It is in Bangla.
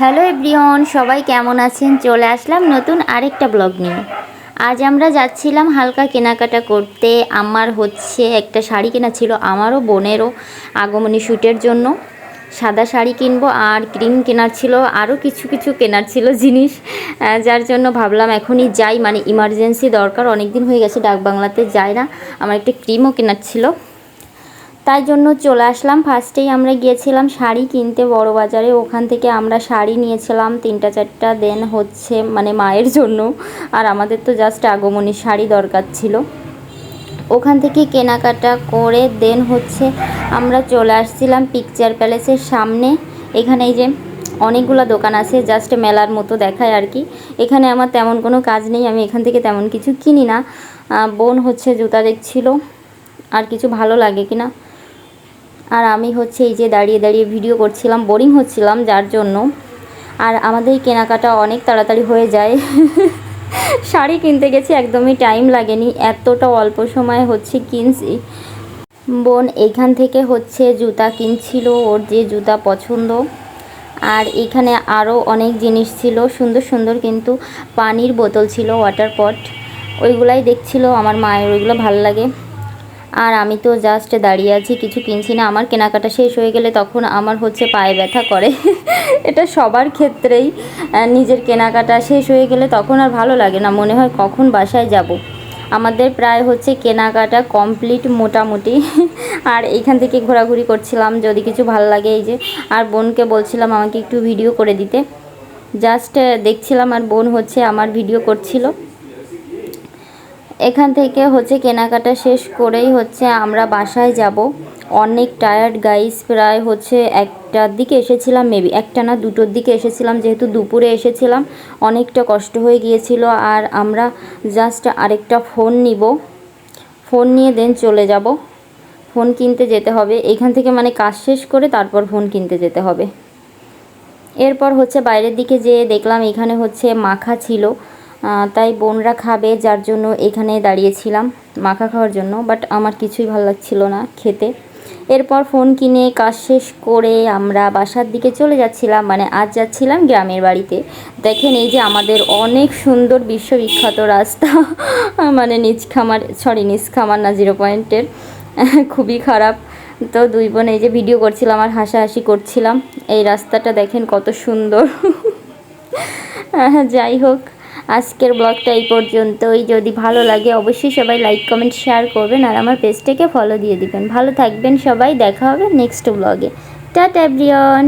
হ্যালো এভরিওয়ান, সবাই কেমন আছেন? চলে আসলাম নতুন আরেকটা ব্লগ নিয়ে। আজ আমরা যাচ্ছিলাম হালকা কেনাকাটা করতে। আমার হচ্ছে একটা শাড়ি কেনা ছিল, আমারও বোনেরও আগমনী শ্যুটের জন্য সাদা শাড়ি কিনবো, আর ক্রিম কেনার ছিল, আরও কিছু কিছু কেনার ছিল জিনিস, যার জন্য ভাবলাম এখনই যাই, মানে ইমার্জেন্সি দরকার। অনেক দিন হয়ে গেছে ডাক বাংলাতে যাই না। আমার একটা ক্রিমও কেনার ছিল, তাই জন্য চলে আসলাম। ফার্স্টেই আমরা গিয়েছিলাম শাড়ি কিনতে বড় বাজারে। ওখান থেকে আমরা শাড়ি নিয়েছিলাম 3-4টা। দেন হচ্ছে মানে মায়ের জন্য, আর আমাদের তো জাস্ট আগমনী শাড়ি দরকার ছিল। ওখান থেকে কেনাকাটা করে দেন হচ্ছে আমরা চলে আসছিলাম পিকচার প্যালেসের সামনে। এখানে এই যে অনেকগুলো দোকান আছে, জাস্ট মেলার মতো দেখায় আর কি। এখানে আমার তেমন কোনো কাজ নেই, আমি এখান থেকে তেমন কিছু কিনি না। বোন হচ্ছে জুতা দেখছিল আর কিছু ভালো লাগে কিনা, আর আমি হচ্ছে এই যে দাঁড়িয়ে দাঁড়িয়ে ভিডিও করছিলাম, বোরিং হচ্ছিলাম যার জন্য। আর আমাদের কেনাকাটা অনেক তাড়াতাড়ি হয়ে যায়। শাড়ি কিনতে গেছি, একদমই টাইম লাগেনি, এতটা অল্প সময় হচ্ছে কিনছি। বোন এইখান থেকে হচ্ছে জুতা কিনছিল, ওর যে জুতা পছন্দ। আর এখানে আরও অনেক জিনিস ছিল সুন্দর সুন্দর, কিন্তু পানির বোতল ছিল, ওয়াটার পট, ওইগুলাই দেখছিল আমার মায়ের, ওইগুলো ভালো লাগে। আর আমি তো জাস্ট দাঁড়িয়ে আছি, কিছু কিনছি না। আমার কেনাকাটা শেষ হয়ে গেলে তখন আমার হচ্ছে পায়ে ব্যথা করে। এটা সবার ক্ষেত্রেই, নিজের কেনাকাটা শেষ হয়ে গেলে তখন আর ভালো লাগে না, মনে হয় কখন বাসায় যাব। আমাদের প্রায় হচ্ছে কেনাকাটা কমপ্লিট মোটামুটি। আর এইখান থেকে ঘোরাঘুরি করছিলাম, যদি কিছু ভালো লাগে এই যে। আর বোনকে বলছিলাম আমাকে একটু ভিডিও করে দিতে, জাস্ট দেখছিলাম আর বোন হচ্ছে আমার ভিডিও করছিল। এখান থেকে হচ্ছে কেনাকাটা শেষ করেই হচ্ছে আমরা বাসায় যাব। অনেক টায়ার্ড গাইস, প্রায় হচ্ছে 1টার দিকে এসেছিলাম, মেবি 1টা না 2টোর দিকে এসেছিলাম, যেহেতু দুপুরে এসেছিলাম অনেকটা কষ্ট হয়ে গিয়েছিল। আর আমরা জাস্ট আরেকটা ফোন নিব, ফোন নিয়ে দেন চলে যাব। ফোন কিনতে যেতে হবে এখান থেকে, মানে কাজ শেষ করে তারপর ফোন কিনতে যেতে হবে। এরপর হচ্ছে বাইরের দিকে যেয়ে দেখলাম এখানে হচ্ছে মাখা ছিল, তাই বোনরা খাবে যার জন্য এখানে দাঁড়িয়েছিলাম মাখা খাওয়ার জন্য, বাট আমার কিছুই ভালো লাগছিল না খেতে। এরপর ফোন কিনে কাজ শেষ করে আমরা বাসার দিকে চলে যাচ্ছিলাম, মানে আজ যাচ্ছিলাম গ্রামের বাড়িতে। দেখেন এই যে আমাদের অনেক সুন্দর বিশ্ববিখ্যাত রাস্তা, মানে নিচখামার না 0 পয়েন্টের, খুবই খারাপ। তো দুই বোন এই যে ভিডিও করছিলাম আর হাসাহাসি করছিলাম। এই রাস্তাটা দেখেন কত সুন্দর। যাই হোক, আজকের ব্লগটা এই পর্যন্তই। যদি ভালো লাগে অবশ্যই সবাই লাইক কমেন্ট শেয়ার করবেন, আর আমার পেজটাকে ফলো দিয়ে দিবেন। ভালো থাকবেন সবাই, দেখা হবে নেক্সট ব্লগে। Tata everyone.